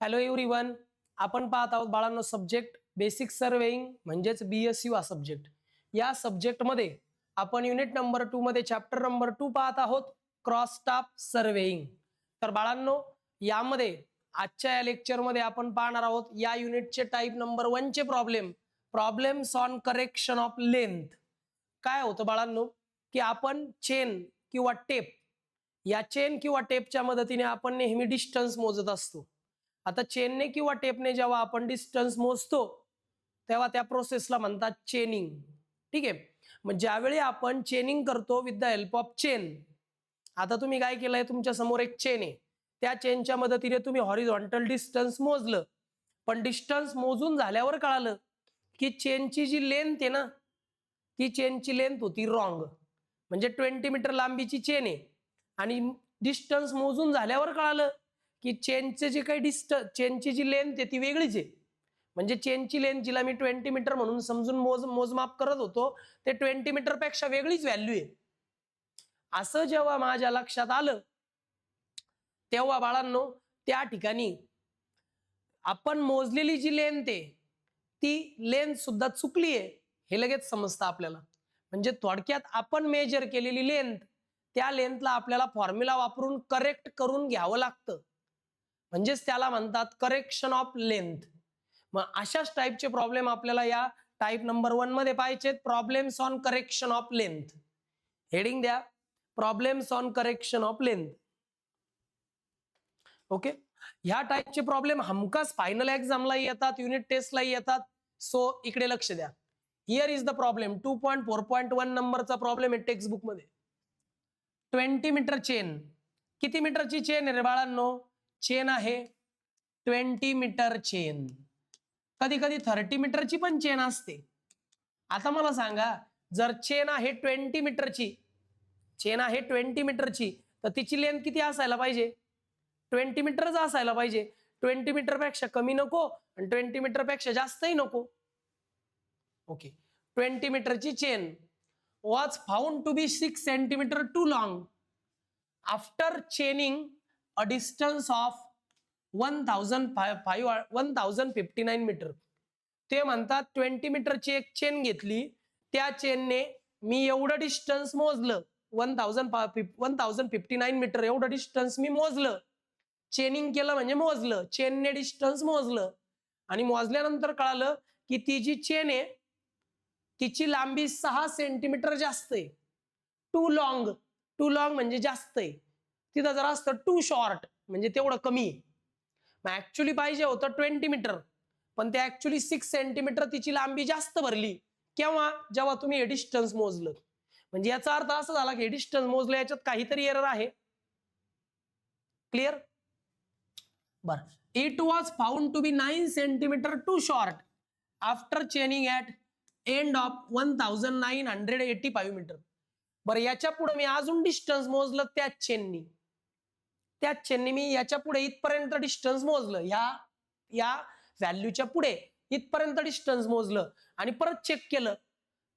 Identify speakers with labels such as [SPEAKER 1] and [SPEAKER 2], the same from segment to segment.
[SPEAKER 1] Hello everyone, आपण पाहत आहोत बाळांनो सब्जेक्ट बेसिक सर्वेइंग म्हणजेच BSU हा सब्जेक्ट. या सब्जेक्टमध्ये आपण युनिट नंबर 2 मध्ये चॅप्टर नंबर 2 पाहत आहोत, क्रॉस स्टाफ सर्वेइंग. तर बाळांनो, यामध्ये आजच्या या लेक्चरमध्ये आपण पाहणार आहोत या युनिटचे टाइप नंबर 1 चे problems on correction of length. काय होतं बाळांनो, की आपण चेन किंवा टेप, या चेन किंवा टेपच्या मदतीने आपण नेहमी डिस्टन्स मोजत असतो. आता चेनने किंवा टेपने जेव्हा आपण डिस्टन्स मोजतो तेव्हा त्या प्रोसेसला म्हणतात चेनिंग. ठीक आहे, मग ज्यावेळी आपण चेनिंग करतो with the help of chain, आता तुम्ही काय केलंय, तुमच्या समोर एक चेन आहे, त्या चेनच्या मदतीने तुम्ही हॉरिझॉन्टल डिस्टन्स मोजलं, पण डिस्टन्स मोजून झाल्यावर कळालं की चेनची जी लेंथ आहे ना, ती चेनची लेंथ होती रॉंग. म्हणजे 20 मीटर लांबीची चेन आहे आणि डिस्टन्स मोजून झाल्यावर कळालं की चेनचे जे काही चेनची जी लेंथ आहे ती वेगळीच आहे. म्हणजे चेनची लेंथ जिला मी 20 मीटर म्हणून समजून मोजमाप करत होतो ते 20 मीटर पेक्षा वेगळीच व्हॅल्यू आहे. असं जेव्हा माझ्या लक्षात आलं तेव्हा बाळांनो, त्या ठिकाणी आपण मोजलेली जी लेंथ आहे ती लेंथ सुद्धा चुकली आहे हे लगेच समजतं आपल्याला. म्हणजे थोडक्यात आपण मेजर केलेली लेंथ, त्या लेंथला आपल्याला फॉर्म्युला वापरून करेक्ट करून घ्यावं लागतं, म्हणजेच त्याला म्हणतात करेक्शन ऑफ लेंथ. मग अशाच टाईपचे प्रॉब्लेम आपल्याला या टाईप नंबर 1 मध्ये पाहायचे, problems on correction of length. Heading द्या, problems on correction of length. Okay, ह्या टाईपचे प्रॉब्लेम हमखास फायनल एक्झामला येतात, युनिट टेस्टला येतात. सो इकडे लक्ष द्या. हिअर इज द प्रॉब्लेम 2.4.1 नंबरचा प्रॉब्लेम आहे टेक्स्ट बुक मध्ये. 20 मीटर चेन. किती मीटरची चेन आहे रे बाळांनो? चेन आहे 20 मीटर चेन. कधी कधी 30 मीटरची पण चेन असते. आता मला सांगा, जर चेन आहे 20 मीटरची, चेन आहे 20 मीटरची, तर तिची लेंथ किती असायला पाहिजे? 20 मीटरच असायला पाहिजे. 20 मीटर पेक्षा कमी नको आणि 20 मीटर पेक्षा जास्तही नको. ओके, 20 मीटरची chain was found to be 6 centimeter too long after chaining a distance of 1059 metre. ते म्हणतात 20 मीटरची एक चेन घेतली, त्या चेनने मी एवढं डिस्टन्स मोजलं, 1059 मीटर एवढं डिस्टन्स मी मोजलं. चेनिंग केलं म्हणजे मोजलं, चेनने डिस्टन्स मोजलं आणि मोजल्यानंतर कळालं की ती जी चेन आहे तिची लांबी 6 सेंटीमीटर जास्त आहे. टू लॉंग म्हणजे जास्त आहे. तिथं जर असतं टू शॉर्ट म्हणजे तेवढं कमी आहे. मग ऍक्च्युली पाहिजे होतं 20 मीटर, पण ते ऍक्च्युली 6 सेंटीमीटर तिची लांबी जास्त भरली. केव्हा? जेव्हा तुम्ही हे डिस्टन्स मोजलं. म्हणजे याचा अर्थ असा झाला की डिस्टन्स मोजलं, याच्यात काहीतरी एरर आहे. क्लिअर? बर, it was found to be 9 centimetre too short after chaining at end of 1985 metre. बरं, याच्या पुढे मी अजून डिस्टन्स मोजलं त्याच चेननी मी याच्या पुढे इथपर्यंत डिस्टन्स मोजलं, या व्हॅल्यूच्या पुढे इथपर्यंत डिस्टन्स मोजलं आणि परत चेक केलं,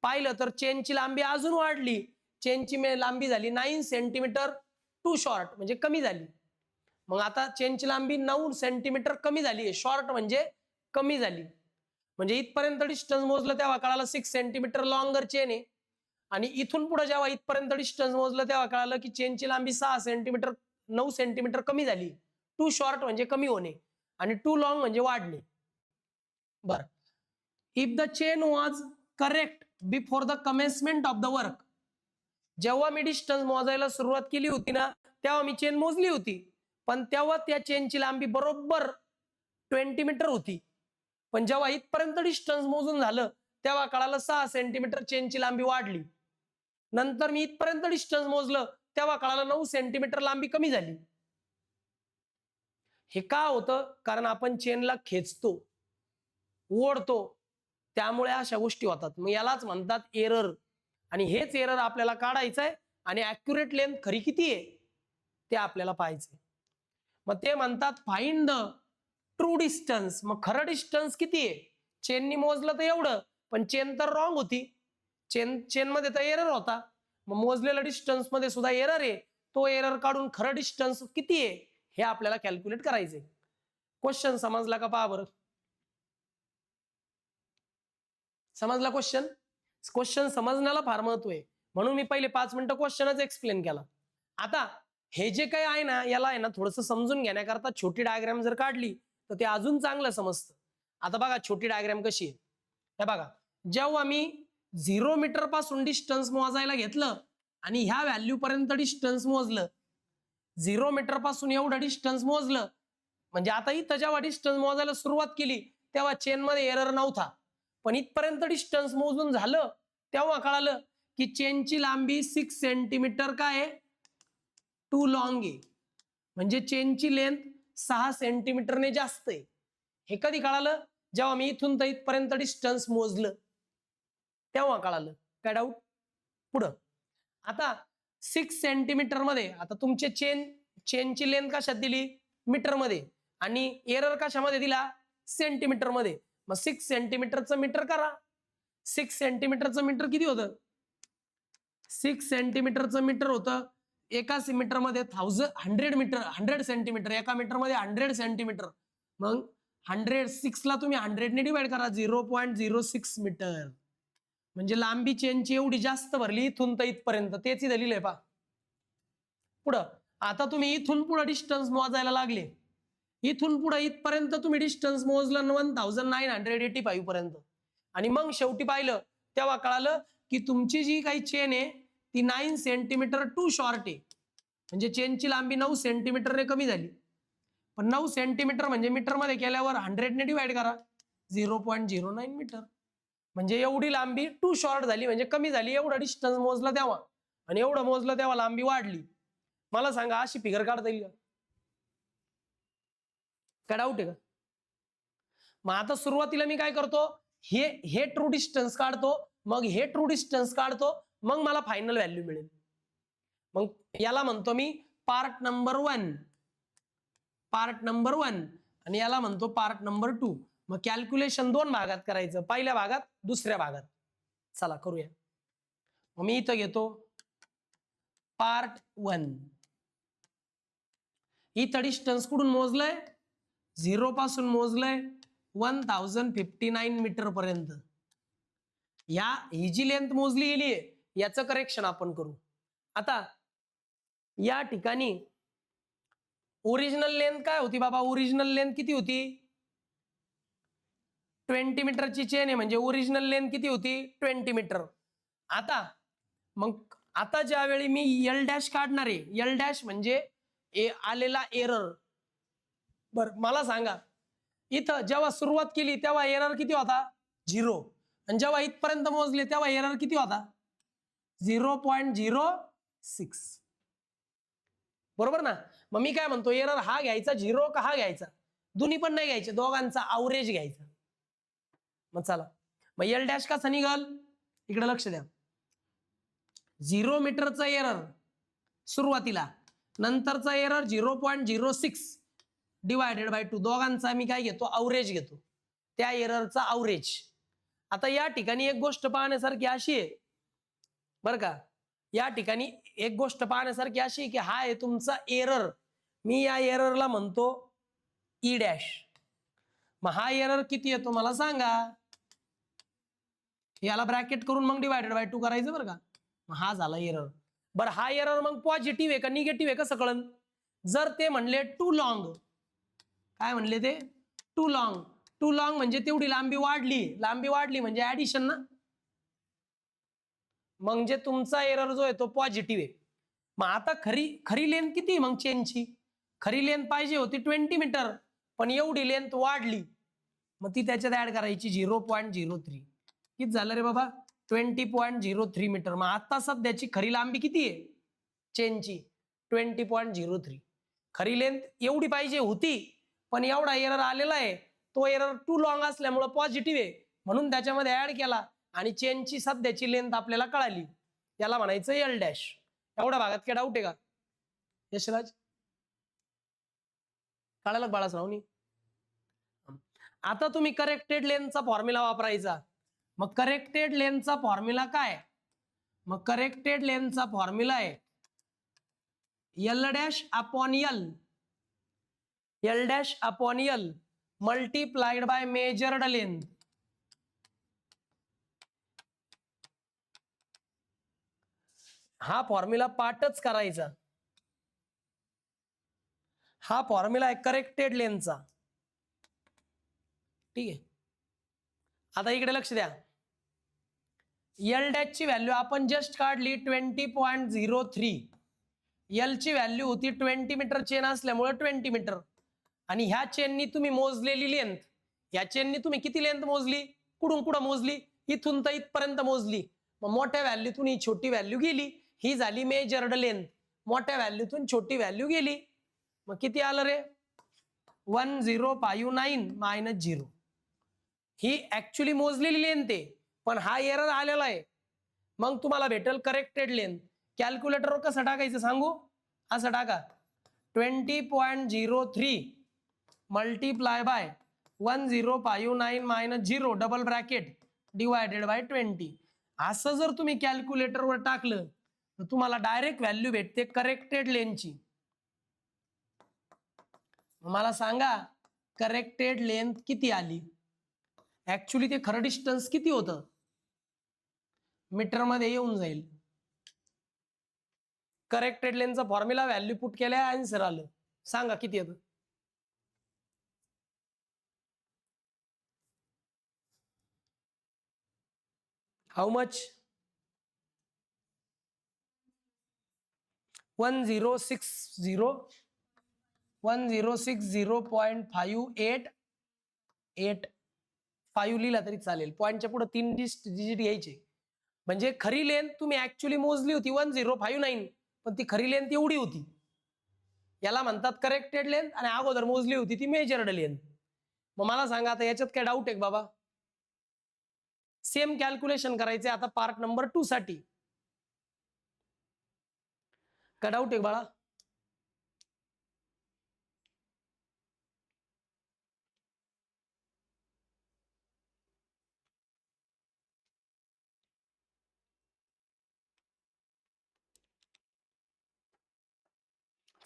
[SPEAKER 1] पाहिलं तर चेनची लांबी अजून वाढली. चेनची लांबी झाली 9 सेंटीमीटर टू शॉर्ट म्हणजे कमी झाली. मग आता चेनची लांबी 9 सेंटीमीटर कमी झाली, शॉर्ट म्हणजे कमी झाली. म्हणजे इथपर्यंत डिस्टन्स मोजलं तेव्हा कळालं 6 सेंटीमीटर लॉंगर चेन आहे, आणि इथून पुढे जेव्हा इथपर्यंत डिस्टन्स मोजलं तेव्हा कळालं की चेनची लांबी 9 सेंटीमीटर कमी झाली. टू शॉर्ट म्हणजे कमी होणे आणि टू लॉंग म्हणजे वाढणे. बर, if the chain was correct before the commencement of the work. जेव्हा मी डिस्टन्स मोजायला सुरुवात केली होती ना, तेव्हा मी चेन मोजली होती, पण तेव्हा त्या चेनची लांबी बरोबर 20 मीटर होती. पण जेव्हा इथपर्यंत डिस्टन्स मोजून झालं तेव्हा कळालं 6 सेंटीमीटर चेनची लांबी वाढली. नंतर मी इथपर्यंत डिस्टन्स मोजलं तेव्हा कळालं 9 सेंटीमीटर लांबी कमी झाली. हे का होतं? कारण आपण चेनला खेचतो, ओढतो, त्यामुळे अशा गोष्टी होतात. मग यालाच म्हणतात एरर, आणि हेच एरर आपल्याला काढायचं आहे आणि ऍक्युरेट लेंथ खरी किती आहे ते आपल्याला पाहायचंय. मग ते म्हणतात फाइंड द ट्रू डिस्टन्स. मग खरं डिस्टन्स किती आहे? चेननी मोजलं तर एवढं, पण चेन तर रॉंग होती, चेन मध्ये तर एरर होता. मग मोजलेल्या डिस्टन्स मध्ये सुद्धा एरर आहे. तो एरर काढून खरं डिस्टन्स किती आहे हे आपल्याला कॅल्क्युलेट करायचंय. क्वेश्चन समजला का पहा बरं. समजला क्वेश्चन. क्वेश्चन समजण्याला फार महत्व आहे, म्हणून मी पहिले 5 मिनिटं क्वेश्चनच एक्सप्लेन केला. आता हे जे काही आहे ना, याला आहे ना थोडंसं समजून घेण्याकरता छोटी डायग्राम जर काढली तर ते अजून चांगलं समजतं. आता बघा छोटी डायग्राम कशी आहे. हे बघा, जेव्हा मी 0 मीटर पासून डिस्टन्स मोजायला घेतलं आणि ह्या व्हॅल्यू पर्यंत डिस्टन्स मोजलं, 0 मीटर पासून एवढं डिस्टन्स मोजलं, म्हणजे आता इथं जेव्हा डिस्टन्स मोजायला सुरुवात केली तेव्हा चेन मध्ये एरर नव्हता, पण इथपर्यंत डिस्टन्स मोजून झालं तेव्हा कळालं की चेनची लांबी 6 सेंटीमीटर काय आहे, टू लॉंग आहे. म्हणजे चेनची लेंथ 6 सेंटीमीटरने जास्त आहे. हे कधी कळालं, जेव्हा मी इथून तर इथपर्यंत डिस्टन्स मोजलं तेव्हा कळालं. काय डाऊट. पुढं आता 6 सेंटीमीटर मध्ये, आता तुमचे चेनची लेंथ कशात दिली, मीटर मध्ये, आणि एरर कशामध्ये दिला, सेंटीमीटर मध्ये. मग 6 सेंटीमीटरचं मीटर करा. 6 सेंटीमीटरचं मीटर किती होतं, 6 सेंटीमीटरचं मीटर होतं एका मीटर मध्ये 100 मीटर, 100 सेंटीमीटर, एका मीटर मध्ये 100 सेंटीमीटर. मग 106 ला तुम्ही 100 ने डिवाइड करा, 0.06 मीटर. म्हणजे लांबी चेनची एवढी जास्त भरली इथून तर इथपर्यंत, तेच दिलेलं आहे पहा. पुढं आता तुम्ही इथून पुढे डिस्टन्स मोजायला लागले, इथून पुढे इथपर्यंत तुम्ही डिस्टन्स मोजलं 1985 पर्यंत, आणि मग शेवटी पाहिलं तेव्हा कळालं की तुमची जी काही चेन आहे ती 9 सेंटीमीटर टू शॉर्ट आहे. म्हणजे चेनची लांबी 9 सेंटीमीटरने कमी झाली. पण 9 सेंटीमीटर म्हणजे मीटर मध्ये केल्यावर 100 ने डिवाइड करा, 0.09 मीटर. म्हणजे एवढी लांबी टू शॉर्ट झाली, म्हणजे कमी झाली. एवढं डिस्टन्स मोजलं तेव्हा आणि एवढं मोजलं तेव्हा लांबी वाढली. मला सांगा अशी फिगर काढता येईल का? काय डाऊट आहे का? मग आता सुरुवातीला मी काय करतो, हे ट्रू डिस्टन्स काढतो, मग हे ट्रू डिस्टन्स काढतो, मग मला फायनल व्हॅल्यू मिळेल. मग याला म्हणतो मी पार्ट नंबर 1, पार्ट नंबर 1, आणि याला म्हणतो पार्ट नंबर 2. मग कॅल्क्युलेशन 2 भागात करायचं, पहिल्या भागात, दुसऱ्या भागात. चला करूया. मग मी इथं घेतो पार्ट 1. इथं डिस्टन्स कुठून मोजलंय, 0 पासून मोजलंय 1059 मीटर पर्यंत. ही जी लेंथ मोजली गेली आहे याचं करेक्शन आपण करू. आता या ठिकाणी ओरिजिनल लेंथ काय होती बाबा, ओरिजिनल लेंथ किती होती, 20 मीटरची चेन आहे, म्हणजे ओरिजिनल लेंथ किती होती, 20 मीटर. आता ज्यावेळी मी एल डॅश काढणार आहे, एल डॅश म्हणजे आलेला एरर. बर मला सांगा, इथं जेव्हा सुरुवात केली तेव्हा एरर किती होता, 0, आणि जेव्हा इथपर्यंत मोजले तेव्हा एरर किती होता, 0.06. बरोबर ना. मग मी काय म्हणतो, एरर हा घ्यायचा 0 का हा घ्यायचा, दोन्ही पण नाही घ्यायचे, दोघांचा अवरेज घ्यायचा. मग चला, मग एल डॅश कसा निघाल, इकडे लक्ष द्या. 0 मीटरचं एरर सुरुवातीला, नंतरचा एरर 0.06 डिवायडेड बाय 2, दोघांचा मी काय घेतो, अवरेज घेतो, त्या एररचा अवरेज. आता या ठिकाणी एक गोष्ट पाहण्यासारखी अशी आहे बरं का, या ठिकाणी एक गोष्ट पाहण्यासारखी अशी आहे की हा आहे तुमचा एरर, मी या एररला म्हणतो ई डॅश. मग हा एरर किती येतो मला सांगा, याला ब्रॅकेट करून मग डिवायडेड बाय 2 करायचं बरं का. मग हा झाला एरर. बरं हा एरर मग पॉझिटिव्ह आहे का निगेटिव्ह आहे कसं कळन, जर ते म्हणले टू लॉंग, काय म्हणले ते, टू लॉंग, टू लॉंग म्हणजे तेवढी लांबी वाढली, लांबी वाढली म्हणजे ऍडिशन ना, म्हणजे तुमचा एरर जो आहे तो पॉझिटिव्ह आहे. मग आता खरी लेंथ किती, मग चेनची खरी लेंथ पाहिजे होती 20 मीटर, पण एवढी लेंथ वाढली, मग ती त्याच्यात ऍड करायची 0.03. किती झालं रे बाबा, 20.03 मीटर. मग आता सध्याची खरी लांबी किती आहे चेनची, 20.03. खरी लेंथ एवढी पाहिजे होती, पण एवढा एरर आलेला आहे, तो एरर टू लॉंग असल्यामुळे पॉझिटिव्ह आहे, म्हणून त्याच्यामध्ये ऍड केला, आणि चेनची सध्याची लेंथ आपल्याला कळाली, याला म्हणायचं एल डॅश. एवढ्या भागात काय डाऊट आहे का यशराज, कळालं बाळासरावनी. आता तुम्ही करेक्टेड लेंथचा फॉर्म्युला वापरायचा. मग करेक्टेड लेंथचा फॉर्म्युला काय, मग करेक्टेड लेंथचा फॉर्म्युला आहे L dash upon L L dash upon L multiplied by measured length. हा फॉर्म्युला पाठच करायचा. हा फॉर्म्युला आहे करेक्टेड लेंथचा. ठीक आहे. आता इकडे लक्ष द्या. एल डॅश ची व्हॅल्यू आपण जस्ट काढली 20.03. एल ची व्हॅल्यू होती 20 मीटर चेन असल्यामुळे 20 मीटर. आणि ह्या चेननी तुम्ही मोजलेली लेंथ, ह्या चेननी तुम्ही किती लेंथ मोजली, कुठून कुठं मोजली, इथून तर इथपर्यंत मोजली. मग मोठ्या व्हॅल्यूतून ही छोटी व्हॅल्यू गेली, ही झाली मेजर्ड लेंथ. मोठ्या व्हॅल्यूतून छोटी व्हॅल्यू गेली, मग किती आलं रे, 1059 मायनस 0. ही ऍक्च्युली मोजलेली लेंथ आहे, पण हा एरर आलेला आहे. मग तुम्हाला भेटेल करेक्टेड लेंथ. कॅल्क्युलेटरवर कसं टाकायचं सांगू, असं टाका 20.03 multiply by 1059 minus 0 double bracket divided by 20. असं जर तुम्ही कॅल्क्युलेटरवर टाकलं तर तुम्हाला डायरेक्ट व्हॅल्यू भेटते करेक्टेड लेंथची. मला सांगा करेक्टेड लेंथ किती आली. ऍक्च्युली ते खरं डिस्टन्स किती होतं मीटर मध्ये येऊन जाईल. करेक्टेड लेंथचा फॉर्म्युला व्हॅल्यू पुट केल्या, आन्सर आलं. सांगा किती येतं. हाऊ मच, 1060.585 लिहिला तरी चालेल. पॉईंटच्या पुढे 3 डिजिट घ्यायचे. म्हणजे खरी लेंथ तुम्ही ऍक्च्युली मोजली होती 1059, पण ती खरी लेंथ एवढी होती. याला म्हणतात करेक्टेड लेंथ. आणि अगोदर मोजली होती ती मेजर्ड लेंथ. मग मला सांगा आता याच्यात काय डाऊट आहे बाबा. सेम कॅल्क्युलेशन करायचे आता पार्ट नंबर 2 साठी. काय डाऊट आहे बाळा.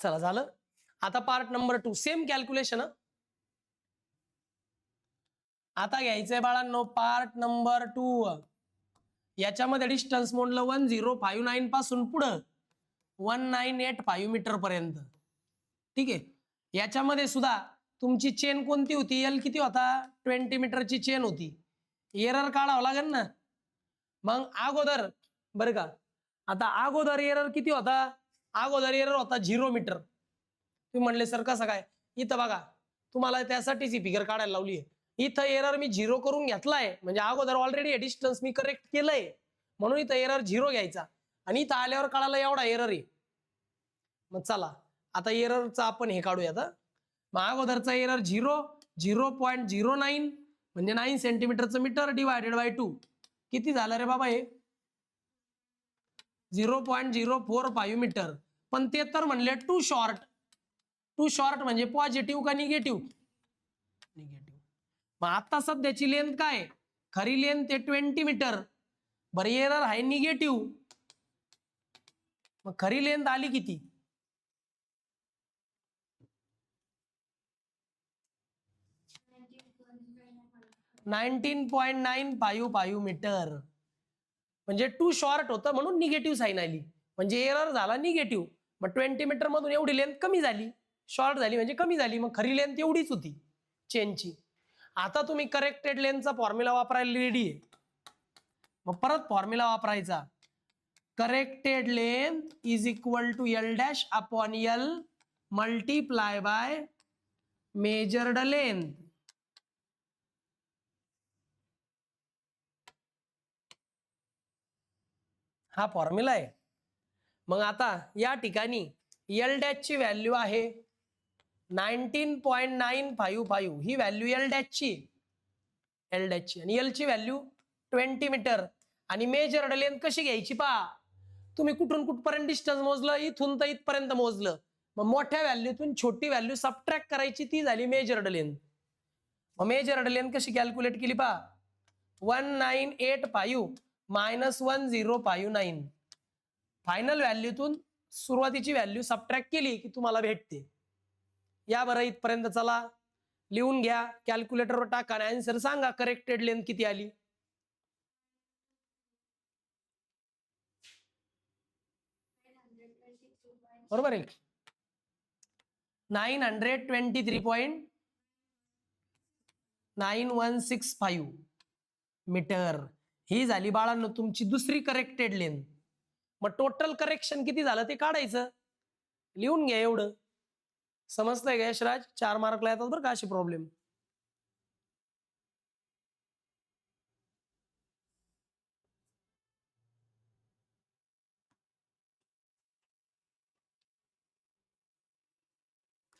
[SPEAKER 1] चला झालं. आता पार्ट नंबर 2 सेम कॅल्क्युलेशन. आता घ्यायचंय बाळांनो पार्ट नंबर 2. याच्यामध्ये डिस्टन्स म्हणलं 1059 पासून पुढं 1985 मीटर पर्यंत. ठीक आहे. याच्यामध्ये सुद्धा तुमची चेन कोणती होती, एल किती होता, 20 मीटरची चेन होती. एरर काढावं लागेल ना. मग अगोदर बरं का, आता अगोदर एरर किती होता, अगोदर एरर होता 0 मीटर. तुम्ही म्हणले सर कसं काय, इथं बघा तुम्हाला त्यासाठीच ही फिगर काढायला लावली आहे. इथं एरर मी 0 करून घेतलाय, म्हणजे अगोदर ऑलरेडी हे डिस्टन्स मी करेक्ट केलंय, म्हणून इथं एरर 0 घ्यायचा. आणि इथं आल्यावर कळालं एवढा एरर आहे. मग चला आता एररचा आपण हे काढूया. आता मग अगोदरचा एरर 0.09 म्हणजे 9 सेंटीमीटरचं मीटर डिवायडेड बाय 2. किती झालं रे बाबा हे, 0.045 मीटर. पण ते तर म्हणले टू शॉर्ट. टू शॉर्ट म्हणजे पॉझिटिव्ह का निगेटिव्ह, निगेटिव्ह. मग आता सध्याची लेंथ काय, खरी लेंथ ते 20 मीटर. बरं एरर आहे निगेटिव्ह, मग खरी लेंथ आली किती, 19.955 मीटर. म्हणजे टू शॉर्ट होतं म्हणून निगेटिव्ह साईन आली, म्हणजे एरर झाला निगेटिव्ह. मग 20 मीटर मधून एवढी लेंथ कमी झाली, शॉर्ट झाली म्हणजे कमी झाली. मग खरी लेंथ एवढीच होती चेनची. आता तुम्ही करेक्टेड लेंथचा फॉर्म्युला वापरायला रेडी आहे. मग परत फॉर्म्युला वापरायचा, corrected length is equal to L dash upon L multiply by measured length. हा फॉर्म्युला आहे. मग आता या ठिकाणी एल डॅश ची व्हॅल्यू आहे 19.955. ही व्हॅल्यू एल डॅश ची, एल डॅश ची. आणि एल ची व्हॅल्यू 20 मीटर. आणि मेजर्ड लेंथ कशी घ्यायची पहा, तुम्ही कुठून कुठपर्यंत डिस्टन्स मोजलं, इथून तर इथपर्यंत मोजलं. मग मोठ्या व्हॅल्यूतून छोटी व्हॅल्यू सबट्रॅक्ट करायची, ती झाली मेजर्ड लेंथ. मग मेजर्ड लेंथ कशी कॅल्क्युलेट केली पहा, 1985 मायनस 1059. फायनल व्हॅल्यूतून सुरुवातीची व्हॅल्यू सबट्रॅक्ट केली की तुम्हाला भेटते. या बरं इथपर्यंत चला, लिहून घ्या, कॅल्क्युलेटरवर टाका आणि आन्सर सांगा करेक्टेड लेंथ किती आली. बरोबर आहे. 923.9165 मीटर ही झाली बाळांनो तुमची दुसरी करेक्टेड लेंथ. मग टोटल करेक्शन किती झालं ते काढायचं, लिहून घ्या. एवढं समजतंय का यशराज? 4 मार्कला येतात बरं का असे प्रॉब्लेम.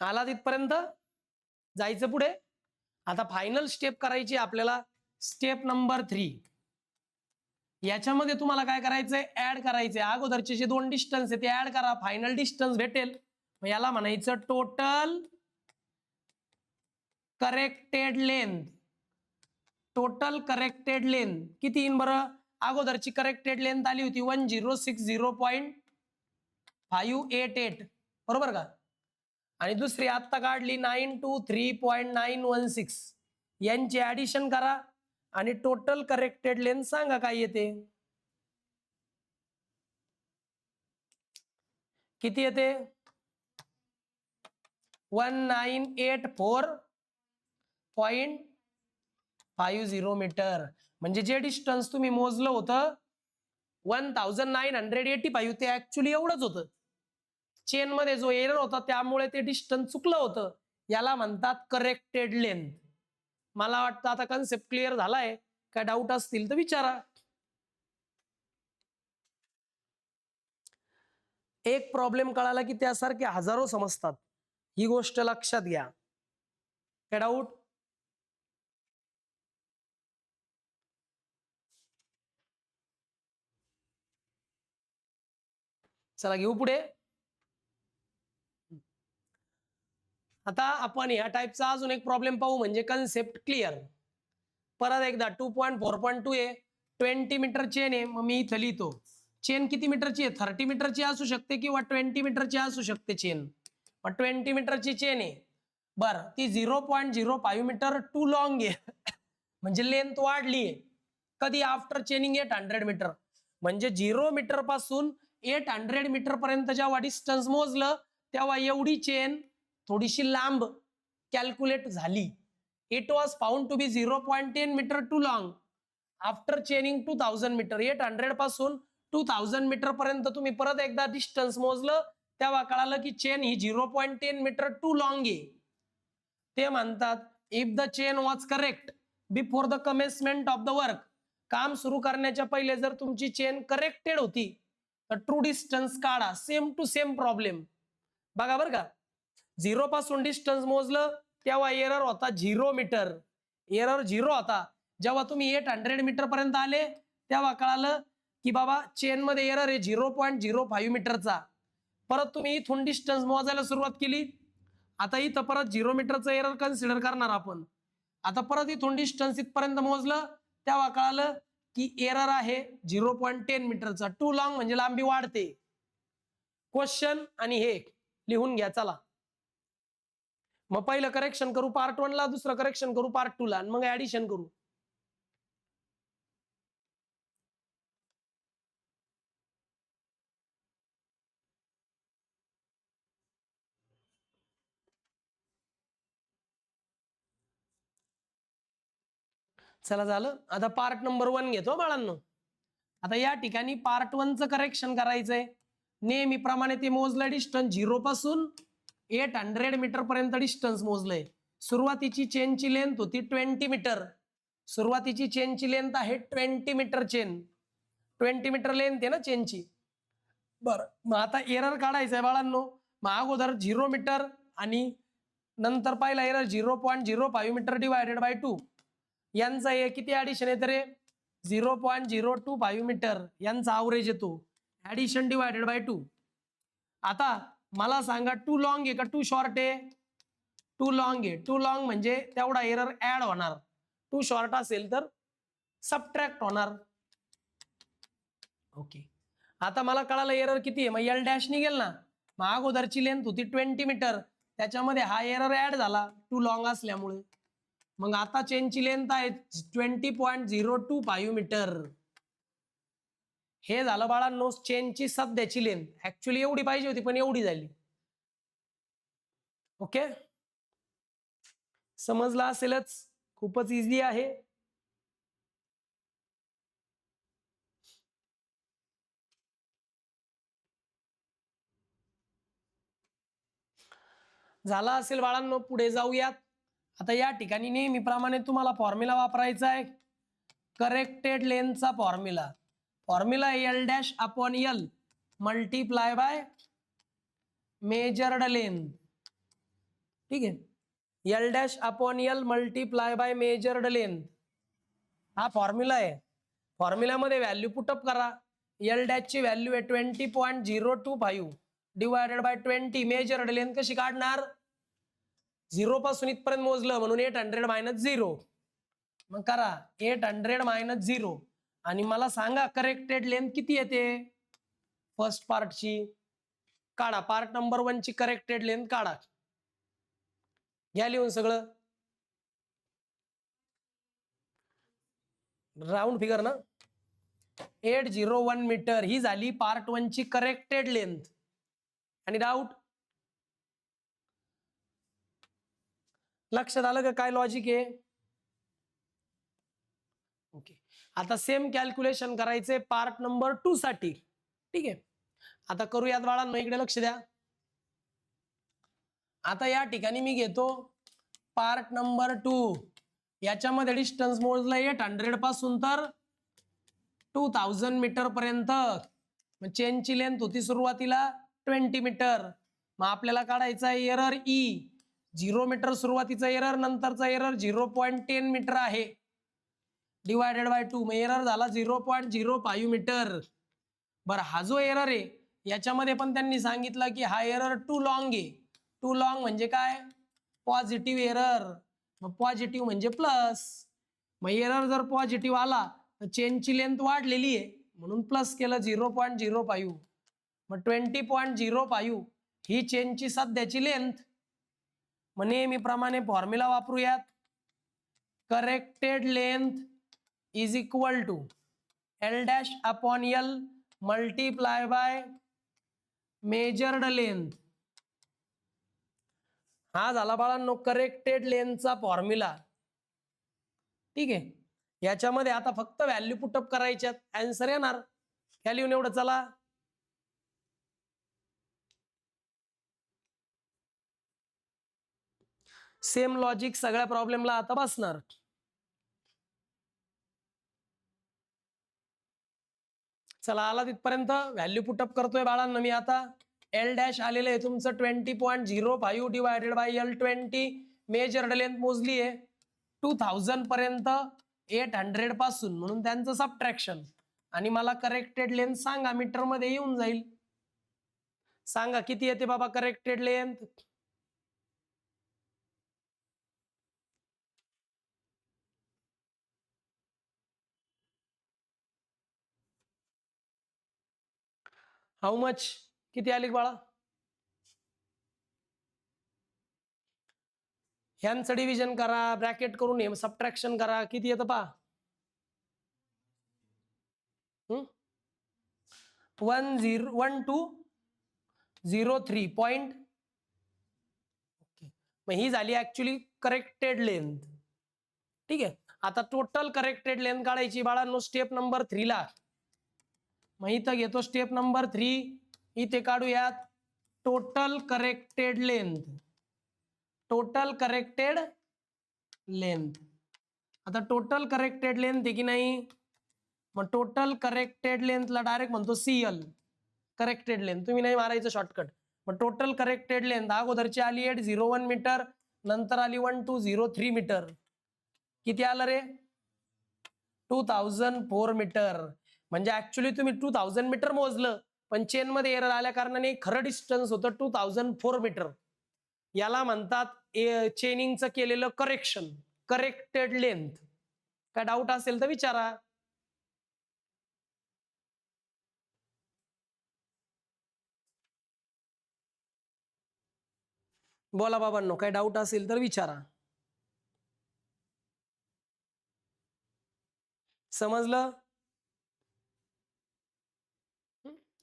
[SPEAKER 1] आला तिथपर्यंत, जायचं पुढे. आता फायनल स्टेप करायची आपल्याला, स्टेप नंबर 3. याच्यामध्ये तुम्हाला काय करायचंय, ऍड करायचंय. अगोदरचे जे 2 डिस्टन्स आहे ते ऍड करा, फायनल डिस्टन्स भेटेल. मग याला म्हणायचं total corrected length. Total corrected length किती येईन बरं? अगोदरची करेक्टेड लेंथ आली होती 1060.588, बरोबर का? आणि दुसरी आत्ता काढली 923.916. यांची ऍडिशन करा आणि टोटल करेक्टेड लेंथ सांगा काय येते. किती येते? 1984.50 मीटर. म्हणजे जे डिस्टन्स तुम्ही मोजलं होतं 1985 ते ऍक्च्युली एवढंच होतं. चेन मध्ये जो एरर होता त्यामुळे ते डिस्टन्स चुकलं होतं. याला म्हणतात करेक्टेड लेंथ. मला वाटतं आता कन्सेप्ट क्लिअर झालाय. काय डाऊट असतील तर विचारा. एक प्रॉब्लेम कळाला की त्यासारखे हजारो समजतात, ही गोष्ट लक्षात घ्या. काय डाऊट? चला घेऊ पुढे. आता आपण या टाईपचा अजून एक प्रॉब्लेम पाहू म्हणजे कन्सेप्ट क्लिअर. परत एकदा 2.4.2 आहे, 20 मीटर चेन आहे. मग मी इथं लिहितो चेन किती मीटरची आहे, 30 मीटरची असू शकते किंवा 20 मीटरची असू शकते चेन. मग 20 मीटरची चेन आहे. बरं, ती 0.05 मीटर टू लॉंग आहे. म्हणजे लेंथ वाढली आहे. कधी? After chaining 800 metre. म्हणजे 0 मीटर पासून 800 मीटर पर्यंत जेव्हा डिस्टन्स मोजलं तेव्हा एवढी चेन थोडीशी लांब कॅल्क्युलेट झाली. It was found to be 0.10 metre too long after chaining 2000 metre. 800 पासून 2000 मीटर पर्यंत तुम्ही परत एकदा डिस्टन्स मोजलं तेव्हा कळालं की चेन ही 0.10 मीटर टू लॉंग आहे. ते म्हणतात if the chain was correct before the commencement of the work. काम सुरू करण्याच्या पहिले जर तुमची चेन करेक्टेड होती तर ट्रू डिस्टन्स काढा. सेम टू सेम प्रॉब्लेम बघा बरं का. 0 पासून डिस्टन्स मोजलं तेव्हा एरर होता 0 मीटर. एरर 0 होता. जेव्हा तुम्ही 800 मीटर पर्यंत आले तेव्हा कळालं की बाबा चेन मध्ये एरर आहे 0.05 मीटरचा. परत तुम्ही इथून डिस्टन्स मोजायला सुरुवात केली. आता इथं परत 0 मीटरचं एरर कन्सिडर करणार आपण. आता परत इथून डिस्टन्स इथपर्यंत मोजलं तेव्हा कळालं की एरर आहे 0.10 मीटरचा. टू लॉंग म्हणजे लांबी वाढते. क्वेश्चन आणि हे लिहून घ्या. चला मग पहिलं करेक्शन करू पार्ट 1 ला, दुसरं करेक्शन करू पार्ट 2 ला आणि मग ऍडिशन करू. चला झालं. आता पार्ट नंबर 1 घेतो बाळांनो. आता या ठिकाणी पार्ट 1 चं करेक्शन करायचंय. नेहमीप्रमाणे ते मोजलं डिस्टन्स 0 पासून 800 मीटर पर्यंत डिस्टन्स मोजलंय. सुरुवातीची चेनची लेंथ होती 20 मीटर. सुरुवातीची चेनची लेंथ आहे 20 मीटर चेन. 20 मीटर लेंथ आहे ना चेनची. बरं, मग आता एरर काढायचा आहे बाळांनो. मग अगोदर 0 मीटर आणि नंतर पाहिला एरर 0.05 मीटर डिवायडेड बाय 2. यांचा हे किती ऍडिशन येतं रे? 0.025 मीटर यांचा अवरेज येतो. Addition divided by 2. आता मला सांगा टू लॉंग आहे का टू शॉर्ट आहे? टू लॉंग आहे. टू लॉंग म्हणजे तेवढा एरर ऍड होणार. टू शॉर्ट असेल तर सबट्रॅक्ट होणार. ओके. आता मला कळालं एरर किती आहे. मग एल डॅश निघेल ना. मग अगोदरची लेंथ होती 20 मीटर त्याच्यामध्ये हा एरर ऍड झाला टू लॉंग असल्यामुळे. मग आता चेनची लेंथ आहे 20.025 मीटर. हे झालं बाळांनो चेनची सध्याची लेंथ. ऍक्च्युली एवढी पाहिजे होती पण एवढी झाली. ओके, समजला असेलच, खूपच इझी आहे. झाला असेल बाळांनो, पुढे जाऊयात. आता या ठिकाणी नेहमीप्रमाणे तुम्हाला फॉर्म्युला वापरायचा आहे. करेक्टेड लेंथचा formula. Formula L' multiply by measured length. ठीक आहे, L' multiply by measured length हा फॉर्म्युला आहे. फॉर्म्युल्यामध्ये व्हॅल्यू पुटअप करा. L' ची व्हॅल्यू आहे 20.025 डिवायडेड बाय 20. मेजर्ड लेंथ कशी काढणार? 0 पासून इथपर्यंत मोजलं म्हणून 800 मायनस 0. मग करा 800 मायनस 0 आणि मला सांगा करेक्टेड लेंथ किती येते. फर्स्ट पार्टची काढा, पार्ट नंबर 1 ची करेक्टेड लेंथ काढा. घ्या लिहून सगळं. राऊंड फिगर ना, 801 मीटर ही झाली पार्ट 1 ची करेक्टेड लेंथ. आणि डाऊट? लक्षात आलं का काय लॉजिक आहे? ओके, आता सेम कॅल्क्युलेशन करायचे पार्ट नंबर 2 साठी. ठीक आहे, आता करूयात बाळांनो, इकडे लक्ष द्या. आता या ठिकाणी मी घेतो पार्ट नंबर 2. याच्यामध्ये डिस्टन्स मोजला 800 पासून तर 2000 मीटर पर्यंत. चेनची लेंथ होती सुरुवातीला 20 मीटर. मग आपल्याला काढायचा एरर ई. 0 मीटर सुरुवातीचा एरर, नंतरचा एरर 0.10 मीटर आहे. डिवायडेड बाय 2, मग एरर झाला 0.05 मीटर. बरं, हा जो एरर आहे याच्यामध्ये पण त्यांनी सांगितलं की हा एरर टू लॉंग आहे. टू लॉंग म्हणजे काय? Positive error. मग पॉझिटिव्ह म्हणजे प्लस. मग एरर जर पॉझिटिव्ह आला तर चेनची लेंथ वाढलेली आहे म्हणून प्लस केलं 0.05. मग 20.05 ही चेनची सध्याची लेंथ. मग नेहमीप्रमाणे फॉर्म्युला वापरूयात. Corrected length is equal to L' multiply by measured length. हा झाला बाळांनो करेक्टेड लेंथचा फॉर्म्युला. ठीक आहे, याच्यामध्ये आता फक्त व्हॅल्यू पुटअप करायच्यात, आन्सर येणार. व्हॅल्यू एवढं चला. सेम लॉजिक सगळ्या प्रॉब्लेमला आता बसणार. चला, आला तिथपर्यंत. व्हॅल्यू पुटअप करतोय बाळांनो मी आता. L' आलेलं आहे तुमचं 20.05 divided by L20. Measured length मोजली आहे 2000 पर्यंत 800 पासून, म्हणून त्यांचं सबट्रॅक्शन. आणि मला करेक्टेड लेंथ सांगा, मीटर मध्ये येऊन जाईल. सांगा किती येते बाबा करेक्टेड लेंथ? How much? किती आली बाळा? ह्यांचं डिव्हिजन करा, ब्रॅकेट करून हे सबट्रॅक्शन करा. किती येतं पहा. 1203 पॉइंट. मग ही झाली ऍक्च्युली करेक्टेड लेंथ. ठीक आहे, आता टोटल करेक्टेड लेंथ काढायची बाळांनो स्टेप नंबर 3 ला. मग इथं घेतो स्टेप नंबर 3. इथे काढूयात total corrected length. Total corrected length. आता टोटल करेक्टेड लेंथ आहे की नाही? मग टोटल करेक्टेड लेंथला डायरेक्ट म्हणतो CL, करेक्टेड लेंथ. तुम्ही नाही मारायचं शॉर्टकट. मग टोटल करेक्टेड लेंथ अगोदरची आली 801 मीटर, नंतर आली 1203 मीटर. किती आलं रे? 2004 मीटर. म्हणजे ऍक्च्युली तुम्ही 2000 मीटर मोजलं, पण चेन मध्ये एरर आल्या कारणाने खरं डिस्टन्स होतं 2004 मीटर. याला म्हणतात चेनिंगचं केलेलं करेक्शन, करेक्टेड लेंथ. काय डाऊट असेल तर विचारा. बोला बाबांनो, काही डाऊट असेल तर विचारा. समजलं?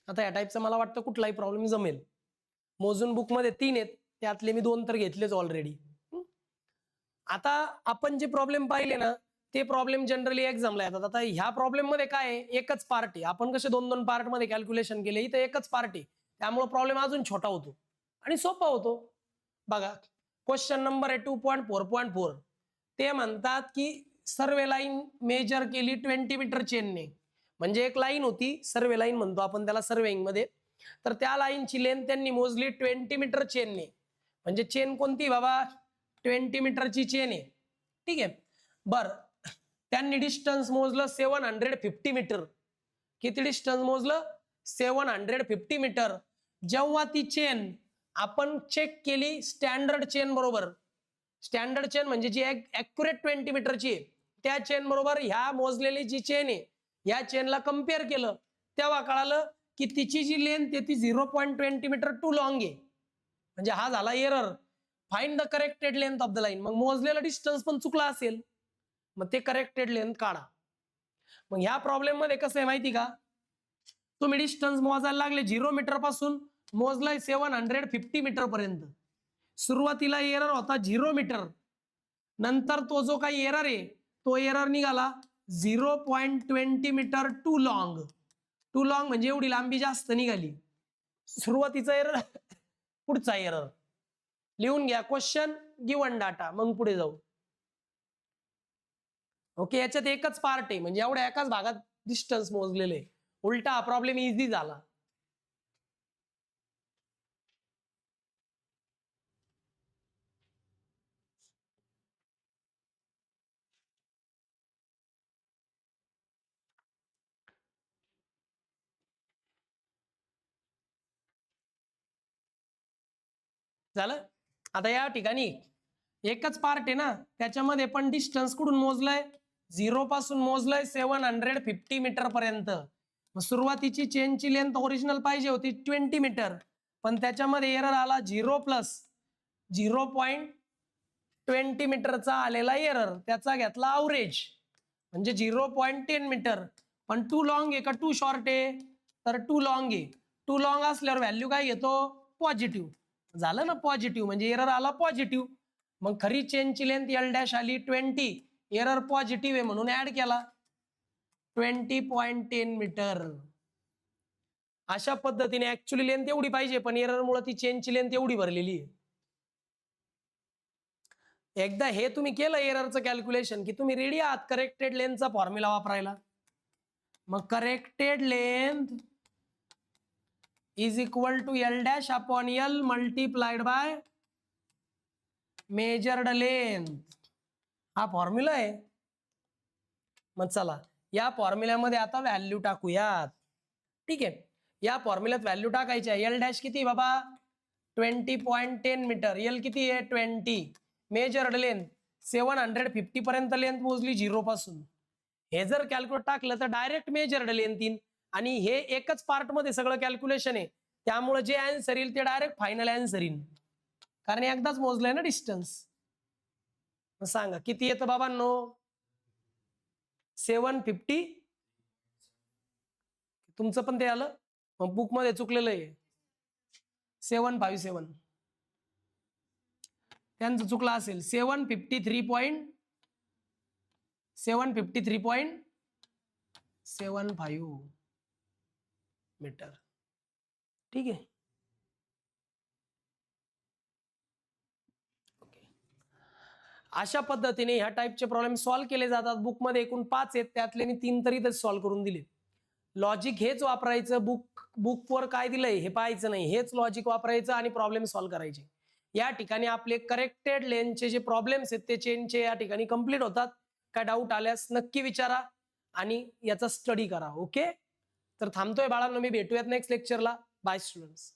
[SPEAKER 1] आता या टाईपचा मला वाटतं कुठलाही प्रॉब्लेम जमेल. मोजून बुक मध्ये 3 आहेत, त्यातले मी 2 तर घेतलेच ऑलरेडी. आता आपण जे प्रॉब्लेम पाहिले ना, ते प्रॉब्लेम जनरली एक्झामला येतात. आता ह्या प्रॉब्लेम मध्ये काय आहे, एकच पार्ट आहे. आपण कसे 2-2 पार्ट मध्ये कॅल्क्युलेशन केले, इथे एकच पार्ट आहे. त्यामुळे प्रॉब्लेम अजून छोटा होतो आणि सोपा होतो. बघा, क्वेश्चन नंबर आहे 2.4.4. ते म्हणतात की सर्वे लाईन मेजर केली 20 मीटर चेनने. म्हणजे एक लाईन होती, सर्वे लाईन म्हणतो आपण त्याला सर्वेइंग मध्ये. तर त्या लाईनची लेंथ त्यांनी मोजली 20 मीटर चेनने. म्हणजे चेन कोणती बाबा? 20 मीटरची चेन आहे. ठीक आहे. बर, त्यांनी डिस्टन्स मोजलं 750 मीटर. किती डिस्टन्स मोजलं? 750 मीटर. जेव्हा ती चेन आपण चेक केली स्टँडर्ड चेन बरोबर, स्टँडर्ड चेन म्हणजे जी ॲक्युरेट 20 मीटरची आहे, त्या चेन बरोबर ह्या मोजलेली जी चेन आहे, या चेनला कम्पेअर केलं, तेव्हा कळालं की तिची जी लेंथ आहे ती 0.20 मीटर टू लॉंग आहे. म्हणजे हा झाला error. Find the corrected length of the line. मग मोजलेला डिस्टन्स पण चुकला असेल, मग ते करेक्टेड लेंथ काढा. मग ह्या प्रॉब्लेम मध्ये कसं आहे माहिती का, तुम्ही डिस्टन्स मोजायला लागले 0 मीटर पासून मोजलाय 750 मीटर पर्यंत. सुरुवातीला एरर होता 0 मीटर. नंतर तो जो काही एरर आहे तो एरर निघाला 0.20 metre too long. Too long म्हणजे एवढी लांबी जास्त निघाली. सुरुवातीचा एरर, पुढचा एरर. लिहून घ्या क्वेश्चन, गिवन डाटा, मग पुढे जाऊ. ओके, याच्यात एकच पार्ट आहे म्हणजे एवढ्या एकाच भागात डिस्टन्स मोजलेले. उलटा हा प्रॉब्लेम इझी झाला. झालं. आता या ठिकाणी एकच पार्ट आहे ना, त्याच्यामध्ये पण डिस्टन्स कुठून मोजलंय? 0 पासून मोजलंय 750 मीटर पर्यंत. सुरुवातीची चेनची लेंथ ओरिजिनल पाहिजे होती 20 मीटर, पण त्याच्यामध्ये एरर आला 0 प्लस 0.20 मीटरचा आलेला एरर. त्याचा घेतला अवरेज म्हणजे 0.10 मीटर. पण टू लॉंग आहे का टू शॉर्ट आहे? तर टू लॉंग आहे. टू लॉंग असल्यावर व्हॅल्यू काय घेतो? पॉझिटिव्ह. झालं ना पॉझिटिव्ह, म्हणजे एरर आला पॉझिटिव्ह. मग खरी चेनची लेंथ एल डॅश आली 20, एरर पॉझिटिव्ह आहे म्हणून ऍड केला 20.10 मीटर. अशा पद्धतीने ऍक्च्युअली लेंथ एवढी पाहिजे, पण एरर मुळे ती चेनची लेंथ एवढी भरलेली आहे. एकदा हे तुम्ही केलं एररचं कॅल्क्युलेशन की तुम्ही रेडी आहात करेक्टेड लेंथचा फॉर्म्युला वापरायला. मग corrected length is equal to L dash upon L multiplied by measured length. हा फॉर्म्युला आहे. मग चला या फॉर्म्युल्यामध्ये आता व्हॅल्यू टाकूयात. ठीक आहे, या फॉर्म्युल्यात व्हॅल्यू टाकायची आहे. एल डॅश किती बाबा? 20.10 मीटर. एल किती आहे? 20. मेजर्ड लेंथ 750 पर्यंत लेंथ मोजली 0 पासून. हे जर कॅल्क्युलेट टाकलं तर डायरेक्ट मेजर्ड लेंथ येईल. आणि हे एकच पार्ट मध्ये सगळं कॅल्क्युलेशन आहे, त्यामुळे जे आन्सर येईल ते डायरेक्ट फायनल आन्सर येईल, कारण एकदाच मोजलंय ना डिस्टन्स. सांगा किती येतं बाबांनो? 750. तुमचं पण ते आलं, मग बुक मध्ये चुकलेलं आहे 757. त्यांचं चुकलं असेल 753.75 मीटर. ठीक आहे. अशा पद्धतीने ह्या टाइपचे प्रॉब्लेम सॉल्व्ह केले जातात. बुकमध्ये एकूण 5 आहेत, त्यातले मी 3 तरी इथं सॉल्व्ह करून दिले. लॉजिक हेच वापरायचं, बुकवर काय दिलंय हे पाहायचं नाही, हेच लॉजिक वापरायचं आणि प्रॉब्लेम सॉल्व्ह करायचे. या ठिकाणी आपले करेक्टेड लेंथचे जे प्रॉब्लेम्स आहेत ते चेनचे या ठिकाणी कंप्लीट होतात. काय डाऊट आल्यास नक्की विचारा आणि याचा स्टडी करा. ओके, तर थांबतोय बाळांनो, मी भेटूयात नेक्स्ट लेक्चरला. By students.